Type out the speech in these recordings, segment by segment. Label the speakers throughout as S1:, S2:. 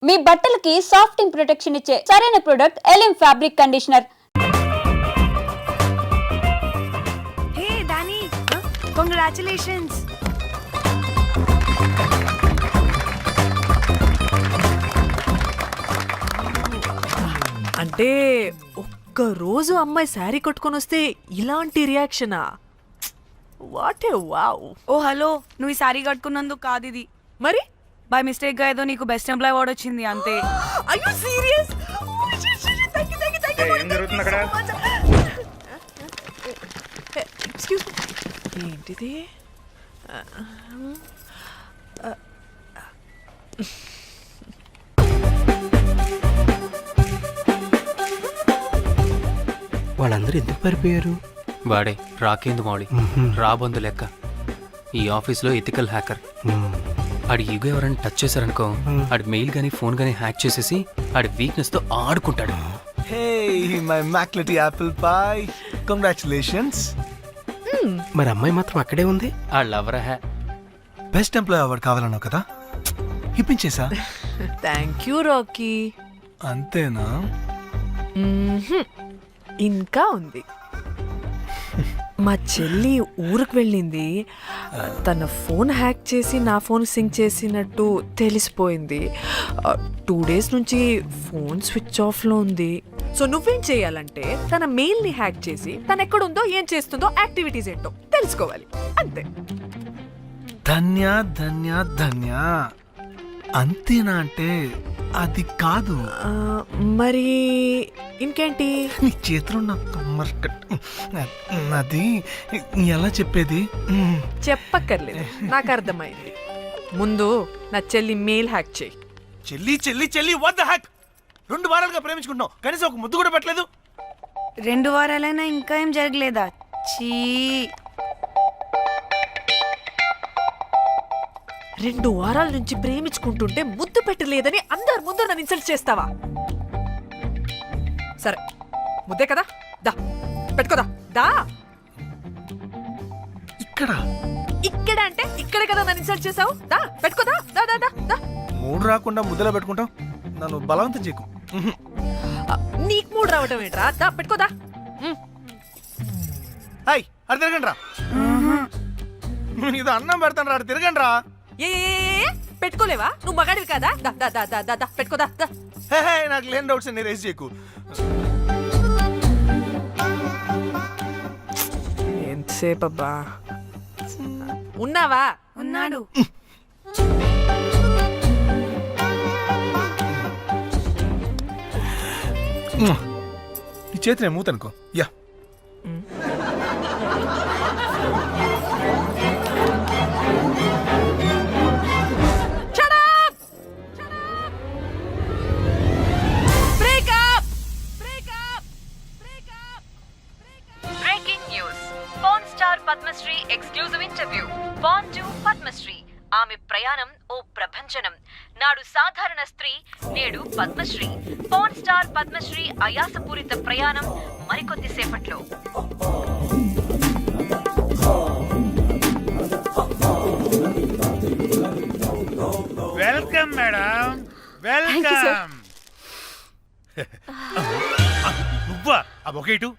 S1: మీ బట్టలకి సాఫ్టింగ్ ప్రొటెక్షన్ ఇచ్చే సరైన ప్రొడక్ట్ ఎలిమ్ fabric conditioner.
S2: Hey Danny, congratulations.
S3: అంటే ఒక్క రోజు అమ్మాయి శారీ కట్టుకొని వస్తే ఇలాంటి రియాక్షనా? What a wow.
S2: ఓ హలో, నువ్వు ఈ సారీ కట్టుకున్నందుకు కాదు ఇది,
S3: మరి
S2: బై మిస్టేక్ గా ఏదో నీకు బెస్ట్ ఎంప్లాయ్ అవార్డ్ వచ్చింది అంతే.
S3: Are you serious?
S4: ఏం జరుగుతుంది అక్కడ?
S3: ఎక్స్క్యూజ్ మీ, ఏంటిది?
S5: వాళ్ళందరూ ఎందుకు పారిపోయారు?
S6: వాడే రాకేందు మౌళి, రాబందు లెక్క. ఈ ఆఫీస్లో ఎథికల్ హ్యాకర్. ఆడి ఈగో ఎవరైనా టచ్ చేశారనుకో, ఆడి మెయిల్ గానీ ఫోన్ గానీ హ్యాక్ చేసేసి ఆడి వీక్నెస్ తో ఆడుకుంటాడు.
S7: Hey, my McLetty apple pie. Congratulations.
S5: మరి అమ్మాయి మాత్రం అక్కడే ఉంది.
S6: ఆ లవర్ హ్యా
S7: బెస్ట్ ఎంప్లాయ్ అవార్డు కావాలన్నావు కదా, ఇప్పించేసా.
S3: Thank you Rocky.
S7: అంతేనా?
S3: ఇంకా ఉంది. మా చెల్లి ఊరికి వెళ్ళింది. తన ఫోన్ హ్యాక్ చేసి నా ఫోన్ సింక్ చేసినట్టు తెలిసిపోయింది. 2 days నుంచి ఫోన్ స్విచ్ ఆఫ్లో ఉంది. సో నువ్వేం చేయాలంటే తన మెయిల్ని హ్యాక్ చేసి తను ఎక్కడుందో, ఏం చేస్తుందో, యాక్టివిటీస్ ఏంటో తెలుసుకోవాలి, అంతే.
S7: ధన్య ధన్య ధన్య. అంతేనా అంటే అది కాదు.
S3: మరి ఇంకేంటి?
S7: నీ చేతిలో ఉన్న అది ఎలా చెప్పేది?
S3: చెప్పక్కర్లేదు, నాకు అర్థమైంది. ముందు నా చెల్లి మెయిల్ హ్యాక్ చేయి.
S7: చెల్లి చెల్లి చెల్లి, వాట్ ద హ్యాక్? 2 వారాలుగా ప్రేమించుకుంటున్నావు, కనీసం ఒక ముద్దు కూడా పెట్టలేదు.
S2: 2 వారాలైనా ఇంకా ఏం జరగలేదా? చీ.
S3: 2 వారాల నుంచి ప్రేమించుకుంటుంటే ముద్దు పెట్టలేదని అందరి ముందు నన్ను ఇన్సల్ట్ చేస్తావా? సరే, ముద్దే కదా, దా పెట్టుకోదా. దా.
S7: ఇక్కడ
S3: ఇక్కడ అంటే ఇక్కడే కదా నన్ను ఇన్సల్ట్ చేసావు. దా పెట్టుకోదా. దా దా దా దా.
S7: మూడు రాకుండా ముద్దలో పెట్టుకుంటావు, నన్ను బలవంతం చేయకు.
S3: నీకు మూడు రావటం ఏంట్రా? దా పెట్టుకోదా.
S7: హాయ్, అది తిరగండి రా. ఇది అన్నం పెడతాను రా, తిరగండి రా.
S3: ఏ పెట్టుకోలేవా? నువ్వు మగాడివి కదా. దా దా దా దా దా పెట్టుకోదా. దా.
S7: నాకు లేని డౌట్స్ అన్ని రేస్ చేయకు.
S3: ఎంతసేపు అబ్బా? ఉన్నావా?
S2: ఉన్నాడు.
S7: నీ చేతి నేను మూతనుకో. Yeah,
S8: breaking news. Pan star Padmashri exclusive interview. Pan to Padmashri. ఆమె ప్రయాణం ఓ ప్రభంజనం. నాడు సాధారణ స్త్రీ, నేడు పద్మశ్రీ. పాన్ స్టార్ పద్మశ్రీ అయాసపూరిత ప్రయాణం మరికొద్ది సేపట్లో.
S4: Welcome madam, welcome. నువ్వా? ఆ బొకేటు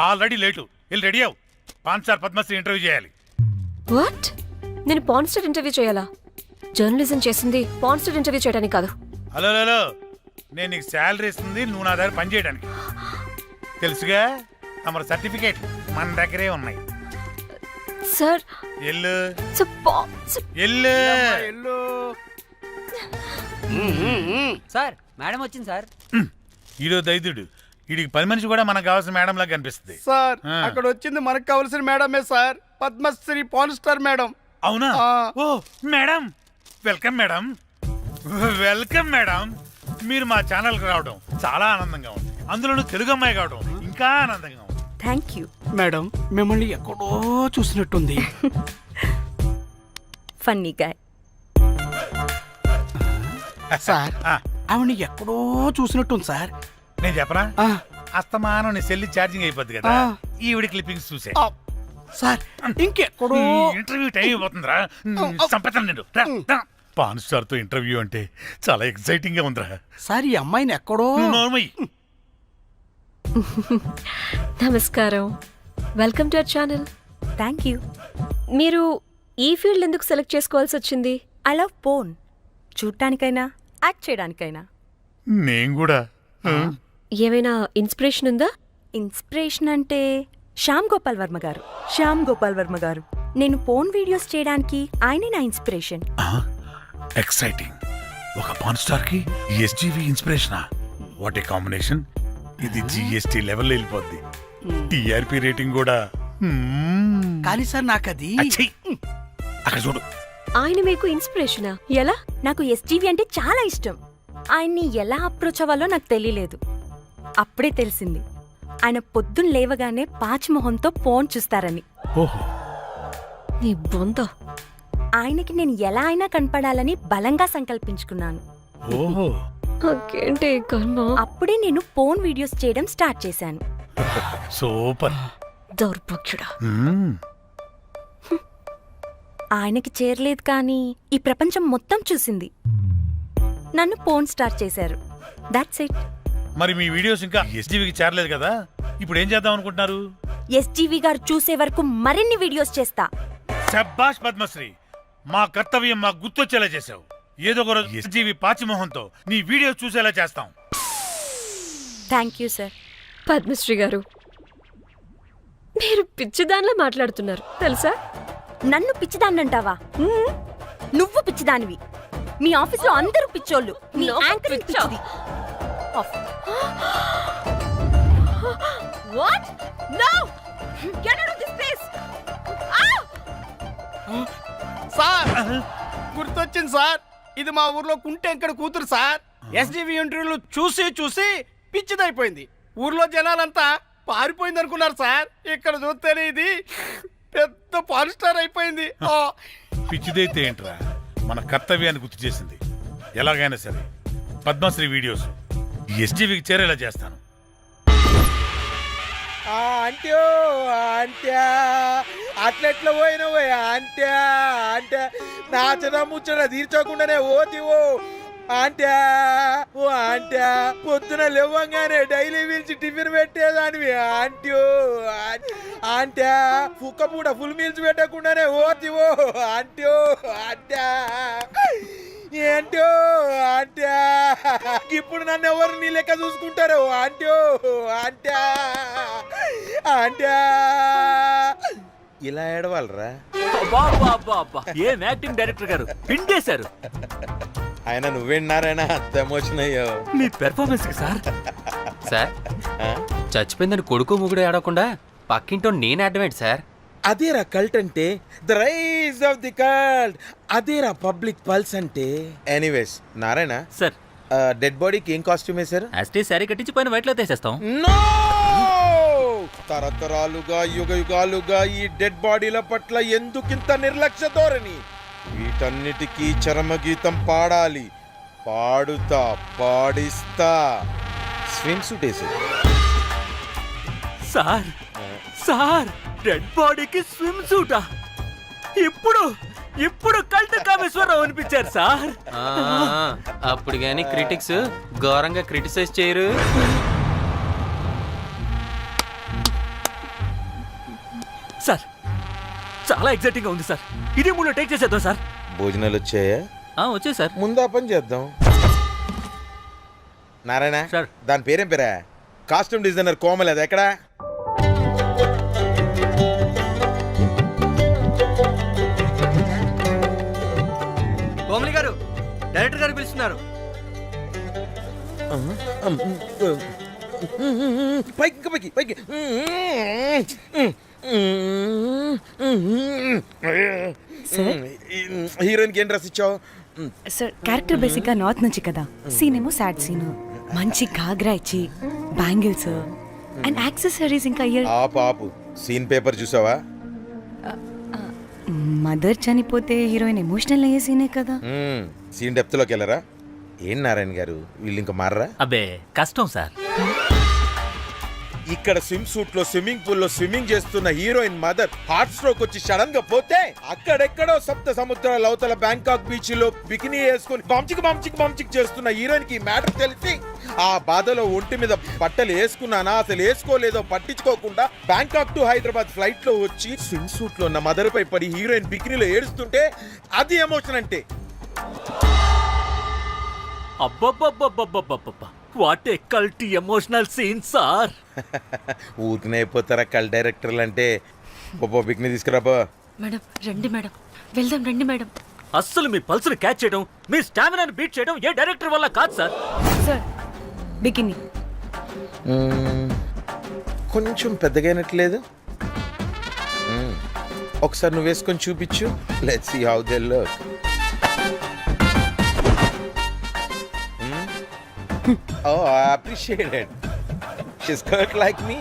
S4: ఆల్రెడీ లేటు. వెళ్ళి రెడీ అవు, పాన్ స్టార్ పద్మశ్రీ ఇంటర్వ్యూ చేయాలి.
S9: వాట్? నేను పాన్ స్టార్ ఇంటర్వ్యూ చేయాలా? జర్నలిజం చేసింది పాన్ స్టార్ ఇంటర్వ్యూ చేయడానికి కాదు.
S4: హలో హలో, నేను నీకు శాలరీ ఇస్తుంది నువ్వు నా దగ్గర పని చేయడానికి. తెలుసుగా, తమ సర్టిఫికేట్ మన దగ్గరే ఉన్నాయి.
S9: సార్
S4: ఎల్లు
S9: ఎల్లు.
S4: ఎల్లు.
S10: సార్ మేడం వచ్చింది సార్.
S4: ఈడో దైదుడు, వీడికి 10 మనిషి కూడా మనకు కావాల్సిన మేడం లాగా కనిపిస్తుంది
S5: సార్ అక్కడ వచ్చింది మనకు కావాల్సిన మేడమే sir, Padmashri pan star madam.
S4: అవునా? ఓ madam, welcome madam, welcome madam. మీరు మా ఛానల్కి రావడం చాలా ఆనందంగా ఉంది. అందులోనూ తెలుగు అమ్మాయి కావడం ఇంకా ఆనందంగా ఉంది.
S2: థ్యాంక్ యూ
S5: మేడం, మిమ్మల్ని ఎక్కడో చూసినట్టుంది.
S2: Funny guy.
S5: సార్ ఆవిడ ఎక్కడో చూసినట్టుంది సార్.
S4: నేను చెప్పనా? అస్తమానం నీ సెల్లి ఛార్జింగ్ అయిపోద్ది కదా, ఈవిడ క్లిప్పింగ్స్ చూసే.
S5: సార్ ఇంకెక్కడో
S4: ఇంటర్వ్యూ టైం అయిపోతుందిరా, సంపేతాను నేను. పాన్ స్టార్ తో ఇంటర్వ్యూ అంటే చాలా ఎక్సైటింగ్ గా ఉందిరా.
S5: సార్ ఈ అమ్మాయిని ఎక్కడో
S4: నోర్మై.
S9: నమస్కారం, welcome to our channel.
S2: Thank you.
S9: మీరు ఈ ఫీల్డ్ ఎందుకు సెలెక్ట్ చేసుకోవాల్సి వచ్చింది?
S2: ఐ లవ్ పోన్. చూడటానికైనా యాక్ట్ చేయడానికైనా.
S4: నేను కూడా.
S9: ఏమైనా ఇన్స్పిరేషన్ ఉందా?
S2: ఇన్స్పిరేషన్ అంటే శ్యామ్ గోపాల్ వర్మ గారు. నేను పోన్ వీడియోస్ చేయడానికి ఆయనే నా ఇన్స్పిరేషన్.
S4: ఎక్సైటింగ్. ఒక పాన్ స్టార్ కి ఎస్జీవి ఇన్స్పిరేషనా? What a combination. ఇది జిఎస్టీ లెవెల్ వెళ్ళిపోద్ది. టిఆర్పి రేటింగ్ కూడా.
S5: కానీ సార్ నాకు అది
S4: అచ్చయ్. అక్కడ చూడు.
S9: ఆయన మీకు ఇన్స్పిరేషనా? ఎలా?
S2: నాకు ఎస్టీవీ అంటే చాలా ఇష్టం. ఆయన్ని ఎలా అప్రోచ్ అవ్వాలో నాకు తెలియలేదు. అప్పుడే తెలిసింది ఆయన పొద్దున్న లేవగానే పాచిమొహంతో ఫోన్ చూస్తారని.
S4: ఓహో.
S9: నీ బొంద.
S2: ఆయనకి నేను ఎలా అయినా కనపడాలని బలంగా సంకల్పించుకున్నాను.
S4: ఓహో.
S9: నాకేంటి ఈ కర్మ?
S2: అప్పుడే నేను ఫోన్ వీడియోస్ చేయడం స్టార్ట్ చేశాను.
S4: సూపర్.
S9: దౌర్భాగ్యుడా.
S2: ఆయనకి చేరలేదు కానీ ఈ ప్రపంచం మొత్తం చూసింది. నన్ను ఫోన్ స్టార్ట్ చేశారు. That's it.
S4: మరి మీ వీడియోస్ ఇంకా ఎస్జీవికి చేరలేదు కదా, ఇప్పుడు ఏం చేద్దాం అనుకుంటున్నారు?
S2: ఎస్టీవీ గారు చూసే వరకు మరిన్ని వీడియోస్ చేస్తా.
S4: శబ్బాష్ పద్మశ్రీ, మా కర్తవ్యం మాకు గుర్తొచ్చేలా చేసావు. ఏదో ఒక రోజు ఎస్జీవి పాచిమోహంతో నీ వీడియోస్ చూసేలా చేస్తాం.
S2: Thank you sir.
S9: పద్మశ్రీ గారు, మీరు పిచ్చిదానిలా మాట్లాడుతున్నారు తెలుసా?
S2: నన్ను పిచ్చిదాన్నంటావా? నువ్వు పిచ్చిదానివి. మీ ఆఫీస్లో అందరూ పిచ్చోళ్ళు. మీ
S9: నాకు
S2: యాంకరింగ్
S9: పిచ్చా?
S2: పిచ్చిది. Of.
S9: What? No! Get out of this place!
S5: Sir గుర్తొచ్చింది సార్. ఇది మా ఊర్లో కుంటెంకడ కూతురు సార్. ఎస్జీవి ఇంటర్వ్యూలు చూసి చూసి పిచ్చిదైపోయింది. ఊర్లో జనాలంతా పారిపోయింది అనుకున్నారు సార్. ఇక్కడ చూస్తేనే ఇది పెద్ద పాన్ స్టార్ అయిపోయింది.
S4: పిచ్చిదైతే ఏంట్రా, మన కర్తవ్యాన్ని గుర్తు చేసింది. ఎలాగైనా సరే పద్మశ్రీ వీడియోస్ ఎస్జీవికి చేరేలా చేస్తాను.
S7: అంట్యో అంట్యా అట్లెట్లా పోయినవో అంట్యా అంటే నా చిన్న ముచ్చట తీర్చకుండానే ఓతివో అంట్యా. ఓ అంట్యా పొద్దున లేవంగానే డైలీ పిలిచి టిఫిన్ పెట్టేదానివి అంట్యో అంట్యా. కుక్క పూట ఫుల్ మీల్స్ పెట్టకుండానే ఓతివో అంట్యో అంట్యా. ఏంటో అంట్యా ఇప్పుడు నన్ను ఎవరు నీ లెక్క చూసుకుంటారు అంట్యో అంట్యా అంట్యా. ఇలా ఏడవాలరా?
S10: ఏం యాక్టింగ్ డైరెక్టర్ గారు పిండేశారు.
S7: ఆయన నువ్వేనారాయణ అంత ఎమోషన్ అయ్యో
S10: మీ పెర్ఫార్మెన్స్ కి సార్.
S6: సార్, చచ్చిపోయిందని కొడుకు ముగుడు ఆడకుండా పక్కింటో నేను ఆడమేంటి సార్?
S7: అదేరా కల్ట్ అంటే, the rise of the cult. అదేరా పబ్లిక్ పల్స్ అంటే. ఎనీవేస్ నారాయణ
S10: సార్,
S7: డెడ్ బాడీకి ఏం కాస్ట్యూమ్ వేశారు?
S10: యాస్టీ శారీ కట్టించి పైన వైట్లో తీసేస్తాం.
S7: నో! తరతరాలుగా యుగ యుగాలుగా ఈ డెడ్ బాడీల పట్ల ఎందుకింత నిర్లక్ష్య ధోరణి? వీటన్నిటికీ చరమగీతం పాడాలి. పాడుతా, పాడిస్తా. స్విమ్ సూట్ వేసి
S10: సార్ సార్, డెడ్ బాడీకి స్విమ్ సూటా? ఇప్పుడు ఇప్పుడు కల్ట్ కామేశ్వరరావు అనిపించారు సార్.
S6: అప్పుడు గాని క్రిటిక్స్ ఘోరంగా క్రిటిసైజ్ చేయరు.
S10: సార్, చాలా ఎక్సైటింగ్ గా ఉంది సార్. ఇది మూడు టేక్ చేసేద్దాం సార్.
S7: భోజనాలు వచ్చాయా?
S10: వచ్చే సార్.
S7: ముందు ఆ పని చేద్దాం. నారాయణ
S10: సార్.
S7: దాని పేరేం పేరా? Costume designer Komal. అది ఎక్కడా?
S10: కోమలి గారు, డైరెక్టర్ గారు పిలుస్తున్నారు.
S7: పైకి ఇంకా పైకి పైకి. హీరోయిన్కి ఏం డ్రెస్ ఇచ్చావు?
S2: సార్ క్యారెక్టర్ బేసిక్ గా నార్త్ నుంచి కదా. సీన్ ఏమో సాడ్ సీన్. మంచి ఘాగ్రా ఇచ్చి బ్యాంగిల్స్ అండ్ యాక్సెసరీస్ ఇంకా ఇయర్.
S7: ఆపు సీన్ పేపర్ చూసావా?
S2: మదర్ చనిపోతే హీరోయిన్ ఎమోషనల్ అయ్యే సీనే కదా.
S7: సీన్ డెప్త్ లోకి వెళ్ళరా? ఏం నారాయణ గారు వీళ్ళు ఇంకా మారరా?
S10: అబ్బే కష్టం సార్.
S7: ఇక్కడ స్విమ్ సూట్ లో స్విమ్మింగ్ పూల్ లో స్విమ్మింగ్ చేస్తున్న హీరోయిన్ మదర్ హార్ట్ స్ట్రోక్ వచ్చి సడన్ గా పోతే అక్కడెక్కడో సప్త సముద్రాల అవతల బ్యాంకాక్ బీచ్ లో బికినీ వేసుకుని బంచిక్ చేస్తున్న హీరోయిన్ కి మ్యాటర్ తెలిసి ఆ బాధలో ఒంటి మీద బట్టలు వేసుకున్నానా అసలు వేసుకోలేదో పట్టించుకోకుండా బ్యాంకాక్ టు హైదరాబాద్ ఫ్లైట్ లో వచ్చి స్విమ్ సూట్ లో ఉన్న మదర్ పై పడి హీరోయిన్ బికినీలో ఏడుస్తుంటే అది ఎమోషన్ అంటే.
S10: అబ్బబ్బబ్బబ్బబ్బబ్బబ్బ వాట్ ఏ కల్టీ ఎమోషనల్ సీన్ సార్.
S7: ఊరికనే అయిపోతారా కల్ డైరెక్టర్లు అంటే. బికినీ తీసుకురాబో.
S2: మేడం రండి మేడం, వెళ్దాం రండి మేడం.
S10: అస్సలు మీ పల్స్ని క్యాచ్ చేయడం, మీ స్టామినాని బీట్ చేయడం ఏ డైరెక్టర్ వల్ల కాదు సార్.
S2: సార్ బికినీ
S7: కొంచెం పెద్దగైనట్లేదు. ఒకసారి నువ్వు వేసుకొని చూపించు. Let's see how they look. Oh, I appreciate it. She's cut like me.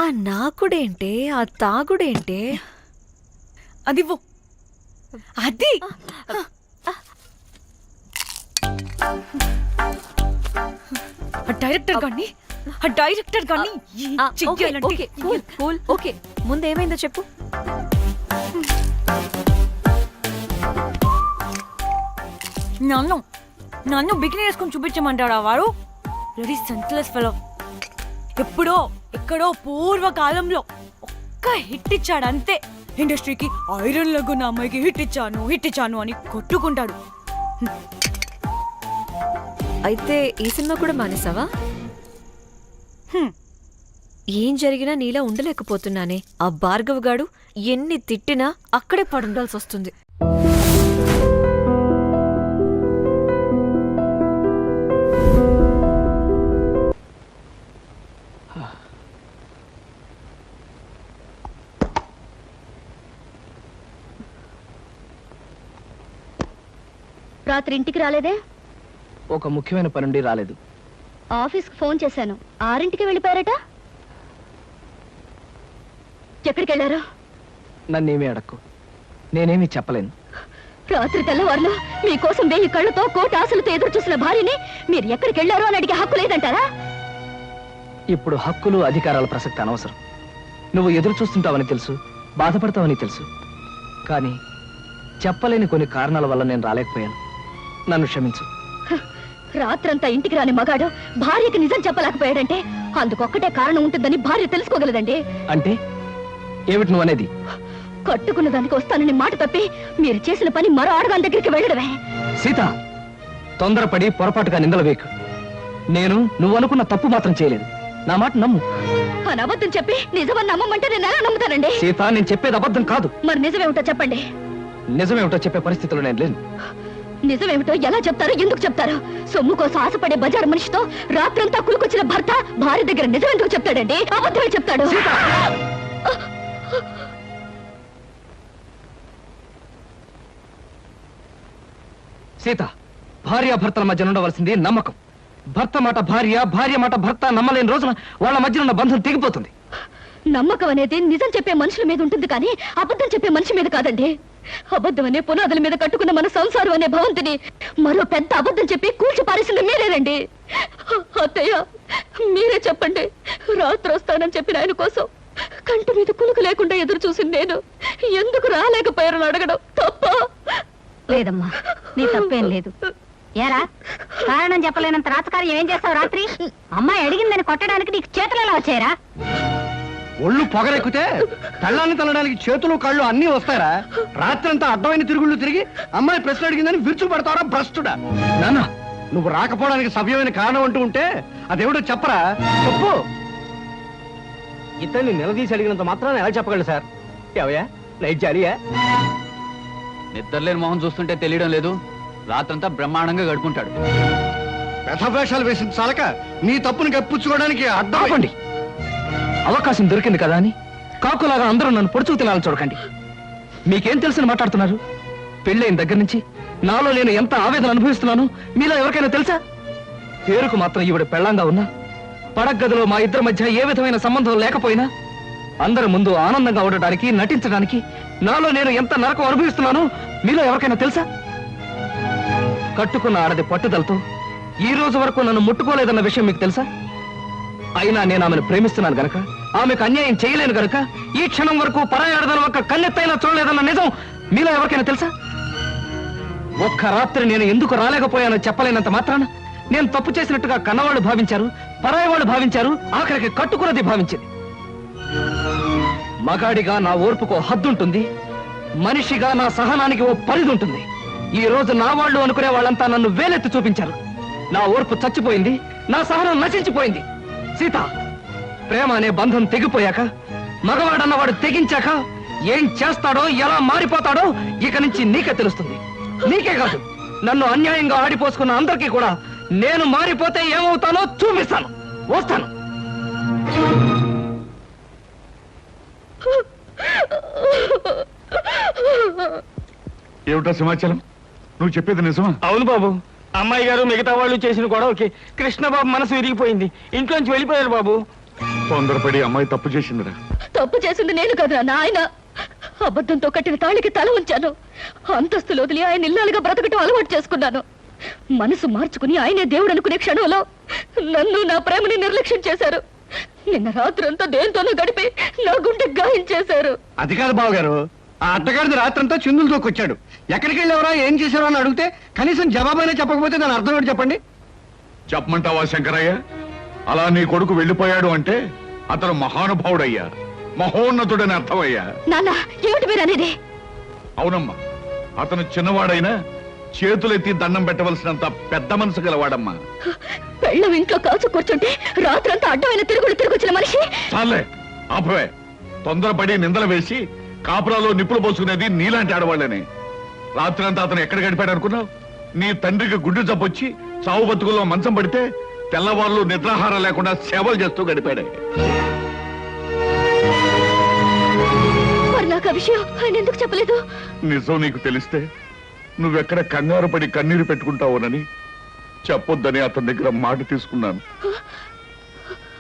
S2: ఆ నాకుడేంటే, ఆ తాగుడేంటే, అదివ్వు అది. ఆ డైరెక్టర్ గాని
S9: ఓకే ముందు ఏమైందో చెప్పు.
S2: నన్ను బికినీ వేసుకొని చూపించమంటాడా వాడు? Ready senseless fellow. ఎప్పుడో ఎక్కడో పూర్వకాలంలో ఒక్క హిట్ ఇచ్చాడు అంతే. ఇండస్ట్రీకి ఐరన్ లెగ్ ఉన్న అమ్మాయికి హిట్ ఇచ్చాను అని కొట్టుకుంటాడు.
S9: అయితే ఈ సినిమా కూడా మానేసావా? ఏం జరిగినా నీలా ఉండలేకపోతున్నానే. ఆ భార్గవ్ గాడు ఎన్ని తిట్టినా అక్కడే పడుండాల్సి వస్తుంది.
S1: రాత్రి ఇంటికి రాలేదే?
S5: ఒక ముఖ్యమైన పనుండి రాలేదు.
S1: ఆఫీస్కి ఫోన్ చేశాను, 6ంటికి వెళ్ళిపోయారట. ఎక్కడికి వెళ్ళారు?
S5: నన్నేమీ అడక్కు, నేనేమీ చెప్పలేను.
S1: రాత్రి తెల్లవారులు మీకోసం 1000 కళ్ళతో కోటి ఆశలతో ఎదురు చూసిన భార్యని మీరు ఎక్కడికి వెళ్ళారు అని అడిగే హక్కు లేదంటారా?
S5: ఇప్పుడు హక్కులు అధికారాల ప్రసక్తి అనవసరం. నువ్వు ఎదురు చూస్తుంటావని తెలుసు, బాధపడతావని తెలుసు. కానీ చెప్పలేని కొన్ని కారణాల వల్ల నేను రాలేకపోయాను. నన్ను క్షమించు.
S1: రాత్రంతా ఇంటికి రాని మగాడు భార్యకి నిజం చెప్పలేకపోయాడంటే అందుకొక్కటే కారణం ఉంటుందని భార్య తెలుసుకోగలదండి.
S5: అంటే ఏమిటి నువ్వు అనేది?
S1: కట్టుకున్న దానికి వస్తానని మాట తప్పి మీరు చేసిన పని మరో ఆడదాని దగ్గరికి వెళ్ళడమే.
S5: సీత, తొందరపడి పొరపాటుగా నిందలు వేకు. నేను నువ్వు అనుకున్న తప్పు మాత్రం చేయలేదు. నా మాట నమ్ము.
S1: అని అబద్ధం చెప్పి నిజమని నమ్మమంటే నేను ఎలా నమ్ముతానండి?
S5: సీత, నేను చెప్పేది అబద్ధం కాదు.
S1: మరి నిజమేమిటో చెప్పండి.
S5: నిజమేమిటో చెప్పే పరిస్థితిలో నేను లేను.
S1: నిజమేమిటో ఎలా చెప్తారో, ఎందుకు చెప్తారో? సొమ్ము కోసం ఆశపడే బజారు మనిషితో రాత్రంతా కులుకొచ్చిన భర్త భార్య దగ్గర నిజం ఎందుకు చెప్తాడండి? అబద్ధమే చెప్తాడు.
S5: సీత, భార్యాభర్తల మధ్య ఉండవలసింది నమ్మకం. భర్త మాట భార్య, భార్య మాట భర్త నమ్మలేని రోజున వాళ్ళ మధ్య ఉన్న బంధం తెగిపోతుంది.
S1: నమ్మకం అనేది నిజం చెప్పే మనుషుల మీద ఉంటుంది కానీ అబద్ధం చెప్పే మనిషి మీద కాదండి. అబద్ధం అనే పునాదుల మీద కట్టుకున్న మన సంసారం అనే భవంతిని మరో పెద్ద అబద్ధం చెప్పి కూల్చి పారేసింది మీరేనండి. అత్తయ్య, మీరే చెప్పండి. రాత్రి వస్తానని చెప్పిన ఆయన కోసం కంటి మీద కులుకు లేకుండా ఎదురు చూసింది నేను ఎందుకు రాలేకపోయారని అడగడం తప్ప?
S11: లేదమ్మా, నీ తప్పేం లేదు. ఏరా, కారణం చెప్పలేనంత రాతకార్యం ఏం చేస్తావు? రాత్రి అమ్మాయి అడిగిందని కొట్టడానికి నీకు చేతులు ఎలా వచ్చాయరా?
S5: ఒళ్ళు పొగరెక్కితే తల్లాన్ని తల్లడానికి చేతులు కళ్ళు అన్నీ వస్తారా? రాత్రంతా అడ్డమైన తిరుగుళ్ళు తిరిగి అమ్మాయి ప్రశ్న అడిగిందని విరుచు పడతారా భ్రష్టుడా? నాన్న, నువ్వు రాకపోవడానికి సవ్యమైన కారణం అంటూ ఉంటే అదేమిటో చెప్పరా? చెప్పు. ఇతన్ని నిలదీసి అడిగినంత మాత్రాన్ని ఎలా చెప్పగలరు సార్? ఎవయా నైట్ జాలియా?
S6: నిద్రలేని మొహం చూస్తుంటే తెలియడం లేదు. రాత్రంతా బ్రహ్మాండంగా గడుపుకుంటాడు.
S5: వ్యధవేషాలు వేసిన చాలక నీ తప్పుని కప్పించుకోవడానికి అడ్డాపండి. అవకాశం దొరికింది కదా అని కాకులాగా అందరూ నన్ను పొడుచుకు తినాలని చూడకండి. మీకేం తెలిసిన మాట్లాడుతున్నారు? పెళ్ళైన దగ్గర నుంచి నాలో నేను ఎంత ఆవేదన అనుభవిస్తున్నాను మీలో ఎవరికైనా తెలుసా? పేరుకు మాత్రం ఈవిడ పెళ్ళంగా ఉన్నా, పడగదిలో మా ఇద్దరి మధ్య ఏ విధమైన సంబంధం లేకపోయినా అందరి ముందు ఆనందంగా ఉండడానికి, నటించడానికి నాలో నేను ఎంత నరకం అనుభవిస్తున్నానో మీలో ఎవరికైనా తెలుసా? కట్టుకున్న ఆడది పట్టుదలతో
S10: ఈ రోజు వరకు నన్ను ముట్టుకోలేదన్న విషయం మీకు తెలుసా? అయినా నేను ఆమెను ప్రేమిస్తున్నాను గనక, ఆమెకు అన్యాయం చేయలేను గనక ఈ క్షణం వరకు పరాయి ఆడదాను ఒక్క కన్నెత్తైనా చూడలేదన్న నిజం మీలో ఎవరికైనా తెలుసా? ఒక్క రాత్రి నేను ఎందుకు రాలేకపోయానో చెప్పలేనంత మాత్రాన నేను తప్పు చేసినట్టుగా కన్నవాళ్ళు భావించారు, పరాయి వాళ్ళు భావించారు, ఆఖరికి కట్టుకున్నది భావించింది. మగాడిగా నా ఓర్పుకో హద్దుంటుంది, మనిషిగా నా సహనానికి ఓ పరిధి ఉంటుంది. ఈ రోజు నా వాళ్ళు అనుకునే వాళ్ళంతా నన్ను వేలెత్తి చూపించారు. నా ఓర్పు చచ్చిపోయింది, నా సహనం నశించిపోయింది. సీత, ప్రేమ అనే బంధం తెగిపోయాక, మగవాడన్నవాడు తెగించాక ఏం చేస్తాడో ఎలా మారిపోతాడో ఇక నుంచి నీకే తెలుస్తుంది. నీకే కాదు, నన్ను అన్యాయంగా ఆడిపోసుకున్న అందరికీ కూడా నేను మారిపోతే ఏమవుతానో చూపిస్తాను. వస్తాను.
S4: ఏమిటా సమాచారం? నువ్వు చెప్పేది నిజమా?
S10: అవును బాబు, అమ్మాయి గారు మిగతా వాళ్ళు చేసిన గొడవకి కృష్ణబాబు మనసు విరిగిపోయింది. ఇంట్లోంచి వెళ్ళిపోయారు బాబు.
S4: తొందరపడి అమ్మాయి తప్పు చేసిందిరా.
S1: తప్పు చేసింది నేను కదా నాయన. అబద్ధంతో కట్టిన తాళికి తల ఉంచాను. అంతస్తులు వదిలి ఆయన ఇల్లాలుగా బ్రతకటం అలవాటు చేసుకున్నాను. మనసు మార్చుకుని ఆయనే దేవుడు అనుకునే క్షణంలో నన్ను, నా ప్రేమని నిర్లక్ష్యం చేశారు. నిన్న రాత్రంతా దేంతోనూ గడిపి నా గుండె గాయం చేశారు.
S10: అది కాదు బావగారు, ఆ అత్తగారిది రాత్రంతా చిందులతో వచ్చాడు. ఎక్కడికి వెళ్ళేవరా, ఏం చేశారో అని అడిగితే కనీసం జవాబైనా చెప్పకపోతే దాని అర్థం ఏంటి చెప్పండి?
S4: చెప్పమంటావా శంకరయ్య? అలా నీ కొడుకు వెళ్ళిపోయాడు అంటే అతను మహానుభావుడయ్యా, మహోన్నతుడని అర్థమయ్యా.
S1: నాన్న, ఏమిటి మీరు అనేది?
S4: అవునమ్మా, అతను చిన్నవాడైనా చేతులెత్తి దండం పెట్టవలసినంత పెద్ద మనసు గలవాడమ్మా.
S1: పెళ్ళం ఇంట్లో కాచు కూర్చుంటే రాత్రంతా అడ్డమైన తిరుగుడు తిరుగుచ్చిన మనిషి.
S4: చాలే ఆపవే. తొందరపడి నిందలు వేసి కాపురాలో నిప్పులు పోసుకునేది నీలాంటి ఆడవాళ్ళని. రాత్రంతా అతను ఎక్కడ గడిపాడు అనుకున్నావు? నీ తండ్రికి గుడ్డు జబ్బొచ్చి చావు బతుకుల్లో మంచం పడితే తెల్లవాళ్ళు నిద్రాహారం లేకుండా సేవలు చేస్తూ గడిపాడే.
S1: మరి నాకు ఆ విషయం ఆయన ఎందుకు చెప్పలేదు?
S4: నిజం నీకు తెలిస్తే నువ్వెక్కడ కంగారు పడి కన్నీరు పెట్టుకుంటావునని చెప్పొద్దని అతని దగ్గర మాట తీసుకున్నాను.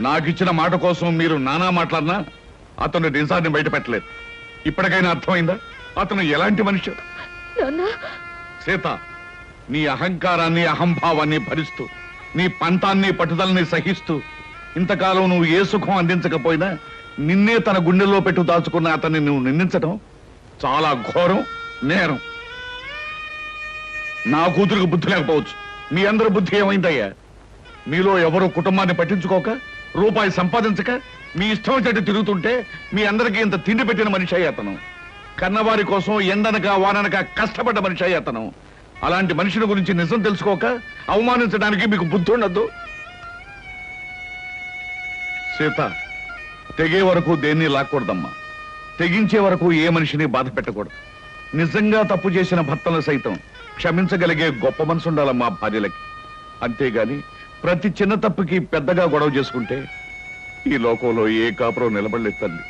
S4: నాకిచ్చిన మాట కోసం మీరు నానా మాట్లాడినా అతను నిజాన్ని బయట పెట్టలేదు. ఇప్పటికైనా అర్థమైందా అతను ఎలాంటి మనిషి? సీత, నీ అహంకారాన్ని అహంభావాన్ని భరిస్తూ, నీ పంతాన్ని పట్టుదలని సహిస్తూ ఇంతకాలం నువ్వు ఏ సుఖం అందించకపోయినా నిన్నే తన గుండెల్లో పెట్టు దాచుకున్న అతన్ని నువ్వు నిందించడం చాలా ఘోరం, నేరం. నా కూతురికి బుద్ధి లేకపోవచ్చు, మీ అందరి బుద్ధి ఏమైందయ్యా? మీలో ఎవరు కుటుంబాన్ని పట్టించుకోక, రూపాయి సంపాదించక మీ ఇష్టం చెట్టు తిరుగుతుంటే మీ అందరికీ ఇంత తిండి పెట్టిన మనిషి అయ్యి అతను. కన్నవారి కోసం ఎండనక వాననక కష్టపడ్డ మనిషి అయ్యి అతను. అలాంటి మనిషిని గురించి నిజం తెలుసుకోక అవమానించడానికి మీకు బుద్ధి ఉండద్దు. సీత, తెగే వరకు దేన్ని లాక్కూడదమ్మా. తెగించే వరకు ఏ మనిషిని బాధ పెట్టకూడదు. నిజంగా తప్పు చేసిన భర్తలు సైతం క్షమించగలిగే గొప్ప మనసు ఉండాలమ్మా భార్యలకి. అంతేగాని ప్రతి చిన్న తప్పుకి పెద్దగా గొడవ చేసుకుంటే ఈ లోకంలో ఏ కాపురం నిలబడలేదు తల్లి,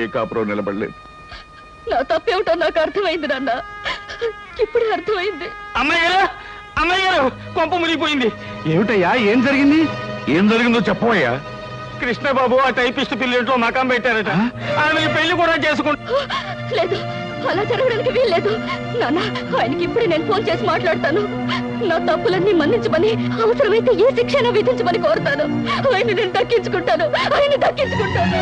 S4: ఏ కాపురం నిలబడలేదు.
S1: నా తప్పేమిటో నాకు అర్థమైంది నాన్న, ఇప్పుడే అర్థమైంది.
S10: అమ్మాయి గారు కొంప మునిగిపోయింది. ఏమిటయ్యా, ఏం జరిగింది?
S4: ఏం జరిగిందో చెప్పవయ్యా.
S10: కృష్ణబాబు ఆ టైపిస్ట్ పిల్లింట్లో మకాం పెట్టారట. ఆమె పెళ్లి కూడా చేసుకుంటా.
S1: లేదు, అలా జరగడానికి వీల్లేదు నాన్న. ఆయనకి ఇప్పుడే నేను ఫోన్ చేసి మాట్లాడతాను. నా తప్పులన్నీ మన్నించమని, అవసరమైతే ఏ శిక్షణ విధించమని కోరుతాను. ఆయన నేను దక్కించుకుంటాను, ఆయన దక్కించుకుంటాను.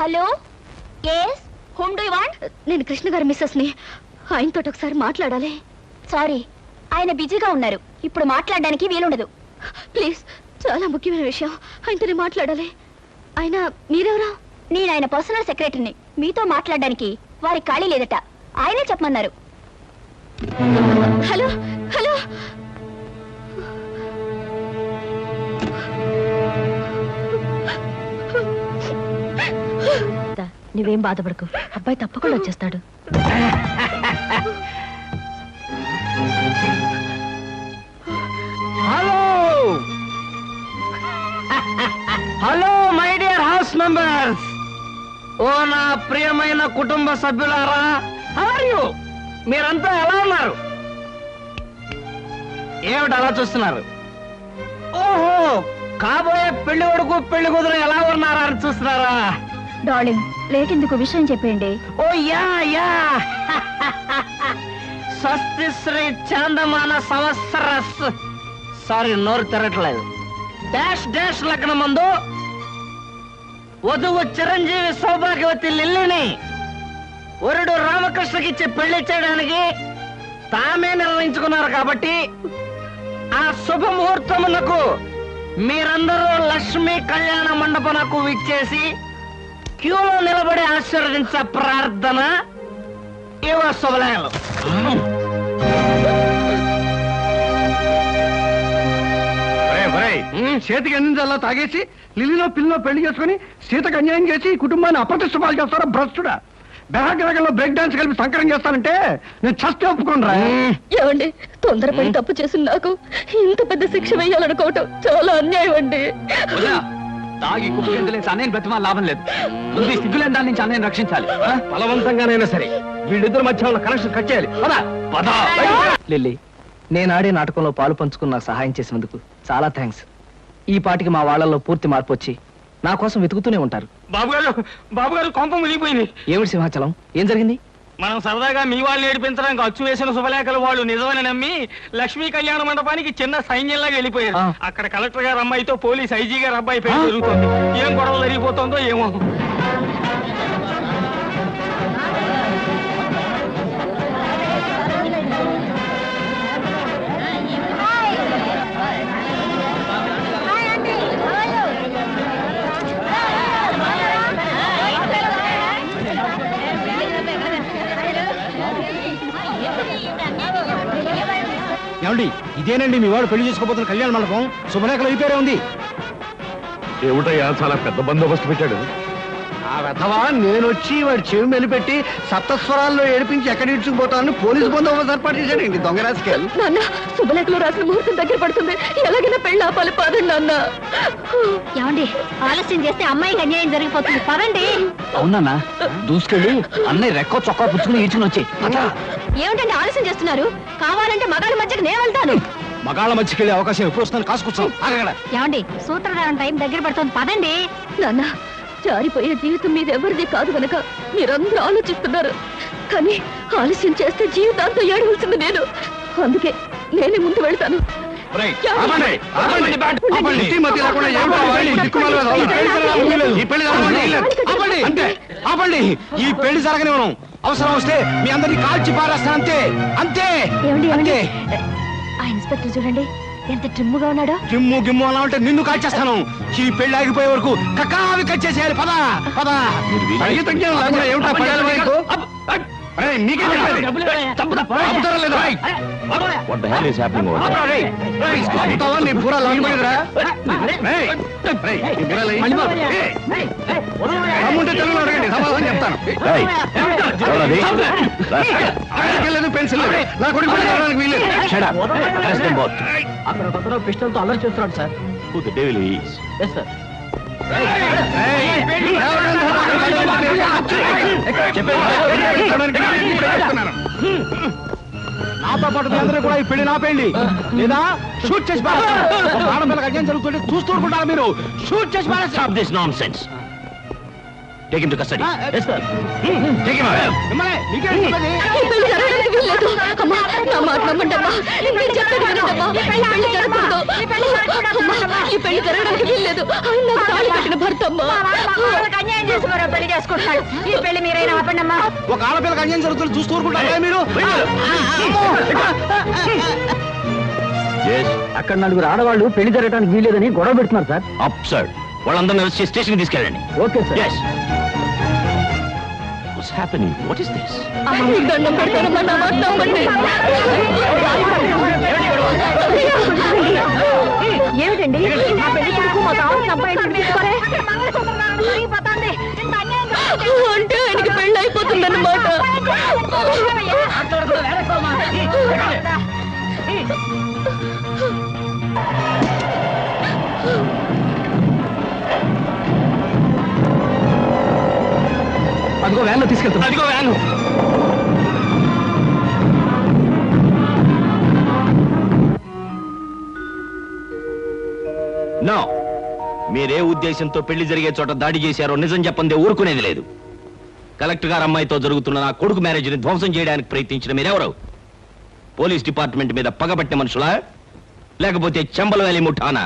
S1: Hello, yes, whom do you want? నేను కృష్ణ గారి మిస్సెస్ ని. ఆయనతో ఒకసారి మాట్లాడాలి. సారీ, ఆయన బిజీగా ఉన్నారు, ఇప్పుడు మాట్లాడడానికి వీలుండదు. ప్లీజ్, చాలా ముఖ్యమైన విషయం, ఆయనతోనే మాట్లాడాలి. ఆయన మీరెవరా? నేను ఆయన పర్సనల్ సెక్రటరీని. మీతో మాట్లాడడానికి వారికి ఖాళీ లేదట, ఆయనే చెప్పమన్నారు. హలో హలో, నువ్వేం బాధపడకు, అబ్బాయి తప్పకుండా వచ్చేస్తాడు.
S10: Hello hello my dear house members, ఓ నా ప్రియమైన కుటుంబ సభ్యులారా, హౌ ఆర్ యు? మీరంతా ఎలా ఉన్నారు? ఏమిటి అలా చూస్తున్నారు? ఓహో, కాబోయే పెళ్లి కొడుకు పెళ్లి కూతురు ఎలా ఉన్నారా అని చూస్తున్నారా?
S11: డార్లింగ్ లేట్ ఎందుకు విషయం చెప్పేయండి.
S10: ఓ యా యా స్వస్తి శ్రీ చాందమాన సంవత్సర సారీ నోరు తిరగట్లేదు. డాష్ డాష్ లగ్నం ముందు వధువు చిరంజీవి సౌభాగ్యవతి లిల్లిని వరుడు రామకృష్ణకిచ్చి పెళ్లి చేయడానికి తామే నిర్ణయించుకున్నారు కాబట్టి ఆ శుభముహూర్తమునకు మీరందరూ లక్ష్మీ కళ్యాణ మండపమునకు విచ్చేసి క్యూలో నిలబడి ఆశీర్వదించే ప్రార్థన ఇవ శుభలేఖలు.
S5: చేతికి అందించాలా తాగేసి లిల్లిలో పిల్లలో పెళ్లి చేసుకుని సీతకు అన్యాయం చేసి ఈ కుటుంబాన్ని అప్రతిష్ట పాలు చేస్తారా భ్రష్టుడా? బెహగ్రగంలో బ్రేక్ డాన్స్ కలిపి సంకరం చేస్తానంటే నేను చస్తే ఒప్పుకోనరా.
S1: ఏమండి, తొందరపడి తప్పు చేసి నాకు ఇంత పెద్ద శిక్ష వేయాలనుకోవటం చాలా అన్యాయం అండి.
S10: తాగి కుప్పలేసి అన్నయ్యని బ్రతిమాల లాభం లేదు. ముందు సిగ్గులేని దాని నుంచి అన్నయ్యని రక్షించాలి.
S5: బలవంతంగానైనా సరే వీళ్ళిద్దరు మధ్య ఉన్న కనెక్షన్ కట్ చేయాలి.
S10: లిల్లీ, నేను ఆడే నాటకంలో పాలు పంచుకుని నాకు సహాయం చేసినందుకు చాలా థ్యాంక్స్. ఈ పాటికి మా వాళ్ళలో పూర్తి మార్పు వచ్చి నా కోసం వెతుకుతూనే ఉంటారు.
S5: బాబుగారు కొంప మునిగిపోయింది.
S10: ఏమిటి సింహాచలం, ఏం జరిగింది?
S5: మనం సరదాగా మీ వాళ్ళు ఏడిపించడానికి అచ్చు వేసిన శుభలేఖలు వాళ్ళు నిజమని నమ్మి లక్ష్మీ కళ్యాణ మండపానికి చిన్న సైన్యంలాగా వెళ్ళిపోయారు. అక్కడ కలెక్టర్ గారు అమ్మాయితో పోలీస్ ఐజీ గారు అబ్బాయి పెళ్లి జరుగుతుంది. ఏం గొడవ జరిగిపోతుందో ఏమో. ఏమండి, ఇదేనండి మీ వాడు పెళ్లి చేసుకోబోతున్న కళ్యాణ మండపం. శుభలేఖలు అయిపోయారే ఉంది.
S4: ఏమిటయ్యా చాలా పెద్ద బందోబస్తు పెట్టాడు.
S5: ఆ వెధవా నేనొచ్చి వాడి చెవి మెలిపెట్టి సప్తస్వరాల్లో ఏడిపించి ఎక్కడ ఇడ్చుకుపోతానని పోలీసు బందోబస్తు ఏర్పాటు చేశాడండి దొంగ రాజకీయాలు.
S1: నాన్న, శుభలేఖలో రాసిన ముహూర్తం దగ్గర పడుతుంది. ఎలాగైనా పెళ్లి ఆపాలి, పదండి నాన్న.
S11: ఏమండి, ఆలస్యం చేస్తే అమ్మాయికి అన్యాయం జరిగిపోతుంది. పదండి.
S10: అవునన్నా, దూసుకెళ్ళి అన్నయ్య రెక్కో చొక్కా పుచ్చుకుని ఈడ్చుకుని వచ్చి.
S1: ఏమిటండి ఆలస్యం చేస్తున్నారు? కావాలంటే మగాళ్ళ మధ్యకి నేను వెళ్తాను.
S5: మగాళ్ళ మధ్యకెళ్ళే అవకాశం ఎప్పుడు వస్తుందని కాసుకొచ్చాం.
S11: ఏమండి, సూత్రధారణ టైం దగ్గర పడుతుంది. పదండి.
S1: నాన్న, జారిపోయే జీవితం మీద ఎవరిది కాదు గనక మీరందరూ ఆలోచిస్తున్నారు. కానీ ఆలస్యం చేస్తే జీవితాంతం ఏడవలసింది నేను. అందుకే నేనే ముందు వెళ్తాను.
S5: ఈ పెళ్లి జరగనివ్వను. అవసరం వస్తే మీ అందరినీ కాల్చి పారేస్తాను. అంతే అంతే అంతే.
S1: ఆ ఇన్స్పెక్టర్ చూడండి ఎంత ట్రిమ్ముగా ఉన్నాడో.
S5: గిమ్ము గిమ్ము అలా ఉంటే నిన్ను కాల్చేస్తాను. ఈ పెళ్లి ఆగిపోయే వరకు కక్కావి కట్ చేసేయాలి. పద పద. ఏమిటా పడాలి మీకు? మీకే నీ పూరా లాగుపోయిందిరా. అమ్ముంటే తెలుగులో అడగండి, సమాధానం చెప్తాను. లేదు పెన్సిల్ లేదు. నా కొడుకు వెళ్ళడానికి వీల్లేదు.
S10: అక్కడ పిస్టల్తో అల్లరి చేస్తున్నాడు సార్. Yes sir.
S5: నాతో పాటు మీ అందరూ కూడా ఈ పెళ్లి నా పెళ్లి లేదా షూట్ చేసి ఆడపిల్లకి అన్యాయం జరుగుతుంటే చూస్తూ ఊరుకుంటారా మీరు? షూట్ చేసి
S1: ఈ పెళ్లి జరగడానికి వీల్లేదు. అమ్మా, నా మాట నమ్మండి అమ్మా. నేను చెప్పేది వినండి అమ్మా. ఈ పెళ్లి జరగకూడదు. అమ్మా, ఈ పెళ్లి జరగడానికి వీల్లేదు. ఆయన నాకు తాళి కట్టిన భర్త అమ్మా.
S11: అన్యాయం చేసి మరో పెళ్లి చేసుకుంటున్నాడు. ఈ పెళ్లి మీరైనా ఆపండి అమ్మా.
S5: ఒక ఆడపిల్లకి అన్యాయం జరుగుతుంటే చూస్తూ ఊరుకుంటారా మీరు?
S10: అక్కడ నలుగురు ఆడవాళ్ళు పెళ్లి జరగడానికి వీల్లేదని గొడవ పెడుతున్నారు సార్. అప్సర్డ్. వాళ్ళందరూ వచ్చి స్టేషన్ తీసుకెళ్ళండి. Okay sir.
S1: మీకు దండం పెడతానమ్మా, నా మాట నమ్మండి. ఏమిటండి నా పెళ్లి కొడుకు మా కావాలి అంటే ఆయనకి పెళ్లి అయిపోతుందన్నమాట.
S10: అదిగో వ్యాన్లో తీసుకెళ్తాను. అదిగో వ్యాను.
S12: No. మీరే ఉద్దేశంతో పెళ్లి జరిగే చోట దాడి చేశారో నిజం చెప్పందే ఊరుకునేది లేదు. కలెక్టర్ గారు అమ్మాయితో జరుగుతున్న నా కొడుకు మ్యారేజ్ని ధ్వంసం చేయడానికి ప్రయత్నించిన మీరెవరు? పోలీస్ డిపార్ట్మెంట్ మీద పగబట్టిన మనుషులా, లేకపోతే చెంబల వ్యాలీ ముఠానా?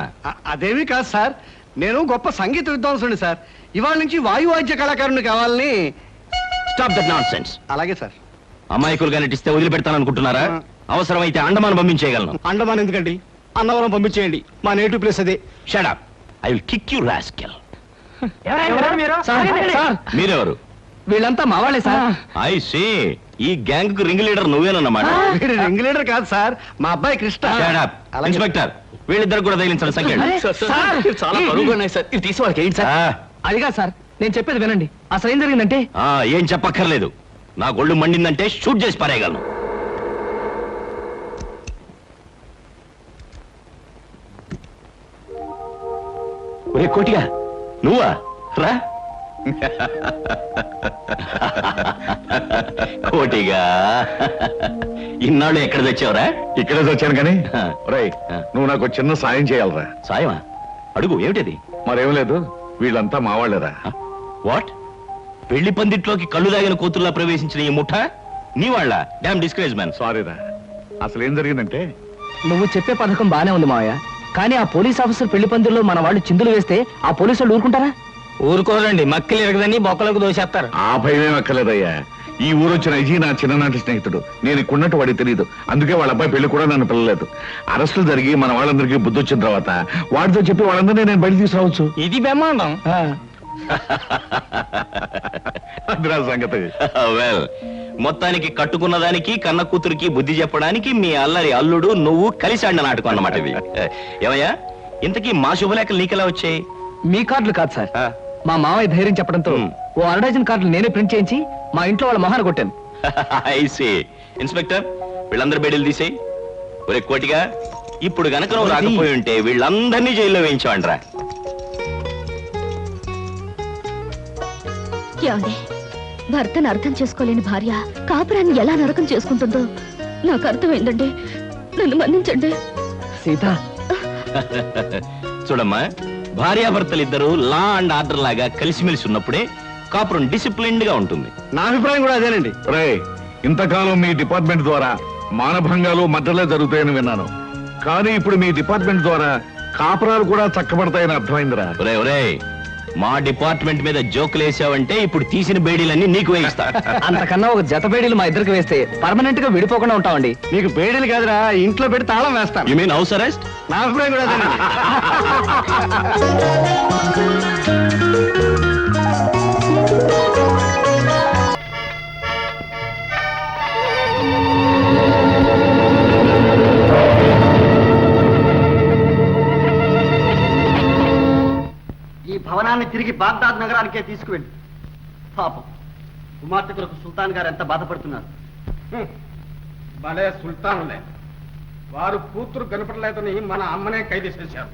S10: అదేమీ కాదు సార్, నేను గొప్ప సంగీత విద్వాంసుని సార్. ఇవాళ నుంచి వాయువాద్య కళాకారుని కావాలని.
S12: Stop that nonsense.
S10: అలాగే సార్.
S12: అమాయకులుగా నటిస్తే వదిలిపెడతాననుకుంటున్నారా? అవసరమైతే అండమాన్ పంపించేయగలను.
S10: అండమాన్ ఎందుకండి, అన్నవరం పంపించేయండి, మా నేటివ్ ప్లేస్ అదే.
S12: Shut up, I will kick you rascal. మీరెవరు?
S10: వీళ్ళంతా మా వాళ్ళే సార్.
S12: ఐ సీ, ఈ గ్యాంగ్ కు రింగ్ లీడర్ నువ్వేనన్నమాట.
S10: వీడు రింగ్ లీడర్ కాదు సార్, మా అబ్బాయి కృష్ణ.
S12: Shut up. ఇన్స్పెక్టర్, వీళ్ళిద్దరు కూడా తగిలించండి సంఖ్య.
S10: చాలా బరువుగా ఉన్నాయి సార్, ఇది తీసి వాళ్ళకి ఏంటి సార్? అదిగా సార్, నేను చెప్పేది వినండి. అసలు ఏం జరిగిందంటే,
S12: ఏం చెప్పక్కర్లేదు, నా గొళ్ళు మండిందంటే షూట్ చేసి పారేయగలను. ఒరే కోటిగా, నువ్వా? రా. కోటిగా, ఇన్నాళ్ళు ఎక్కడ తెచ్చావురా?
S4: ఇక్కడే వచ్చాను కానీ రేయ్, నువ్వు నాకు చిన్న సాయం చేయాలరా.
S12: సాయమా? అడుగు, ఏమిటది?
S4: మరేం లేదు, వీళ్ళంతా మావాళ్ళేరా.
S12: వాట్? పెళ్లి పందిట్లోకి కళ్ళు దాగిన కూతుర్లా ప్రవేశించిన ఈ ముఠ నీ వాళ్ళ? Damn discourage man.
S4: సారీరా, అసలు ఏం జరిగిందంటే,
S10: నువ్వు చెప్పే పథకం బానే ఉంది మావయ్య, కానీ ఆ పోలీస్ ఆఫీసర్ పెళ్లి పందిరిలో మన వాళ్ళు చిందులు వేస్తే ఆ పోలీసు వాళ్ళు ఊరుకుంటారా?
S12: ఊరుకోరండి, మక్కలు ఎరగదని బొక్కలకు దోసేస్తారు.
S4: ఆ భయమేం అక్కర్లేదయ్యా. ఈ ఊరు వచ్చిన అజీ నా చిన్ననాటి స్నేహితుడు. నేను ఇక్కడున్నట్టు వాడికి తెలియదు, అందుకే వాళ్ళ అబ్బాయి పెళ్లి కూడా నన్ను పిల్లలేదు. అరెస్టులు జరిగి మన వాళ్ళందరికీ బుద్ధి వచ్చిన తర్వాత వాడితో చెప్పి వాళ్ళందరినీ నేను బయట తీసుకురావచ్చు.
S10: ఇది బ్రహ్మాండం.
S4: అదిరా సంగతి.
S12: వెల్, మొత్తానికి కట్టుకున్న దానికి కన్న కూతురికి బుద్ధి చెప్పడానికి మీ అల్లరి అల్లుడు నువ్వు కలిసి ఆడిన నాటకం అన్నమాట ఇది. ఏమయ్యా, ఇంతకీ మా శుభలేఖలు నీకెలా వచ్చాయి?
S10: మీ కార్డులు కాదు సార్, మా మావయ్య ధైర్యం చెప్పడంతో ఓ అరడజన్ కార్డులు నేనే ప్రింట్ చేయించి మా ఇంట్లో వాళ్ళ మొహాన్ని కొట్టాను.
S12: ఐసీ. ఇన్స్పెక్టర్, వీళ్ళందరూ బెడీలు తీసేయి. ఒరే కోటిగా, ఇప్పుడు గనక నువ్వు రాకపోయి ఉంటే వీళ్ళందరినీ జైల్లో వేయించావంట్రా.
S1: ఏమండి, భర్తను అర్థం చేసుకోలేని భార్య కాపురాన్ని ఎలా నరకం చేసుకుంటుందో నాకు అర్థమైందండి. నన్ను మన్నించండి.
S10: సీత,
S12: చూడమ్మా, భార్యాభర్తలిద్దరూ లా అండ్ ఆర్డర్ లాగా కలిసిమెలిసి ఉన్నప్పుడే కాపురం డిసిప్లిన్డ్ గా ఉంటుంది.
S10: నా అభిప్రాయం కూడా అదేనండి.
S4: రేయ్, ఇంతకాలం మీ డిపార్ట్మెంట్ ద్వారా మానభంగాలు మద్దలే జరుగుతాయని విన్నాను, కానీ ఇప్పుడు మీ డిపార్ట్మెంట్ ద్వారా కాపురాలు కూడా చక్కబడతాయని అర్థమైందిరా.
S12: ఒరే ఒరే, మా డిపార్ట్మెంట్ మీద జోకులు వేసావంటే ఇప్పుడు తీసిన బేడీలన్నీ నీకు వేయిస్తా.
S10: అంతకన్నా ఒక జత బేడీలు మా ఇద్దరికి వేస్తే పర్మనెంట్ గా విడిపోకుండా ఉంటామండి. మీకు బేడీలు కాదురా, ఇంట్లో పెట్టి తాళం వేస్తాను.
S12: You mean house arrest?
S10: నా అభిప్రాయం కూడా అదేనండి.
S5: ఈ భవనాన్ని తిరిగి బాగ్దాద్ నగరానికే తీసుకువెళ్ళి. పాపం కుమార్తె కొరకు సుల్తాన్ గారు ఎంత బాధపడుతున్నారు. భలే సుల్తాన్లే, వారు కూతురు కనపడలేదని మన అమ్మనే ఖైదు చేశారు.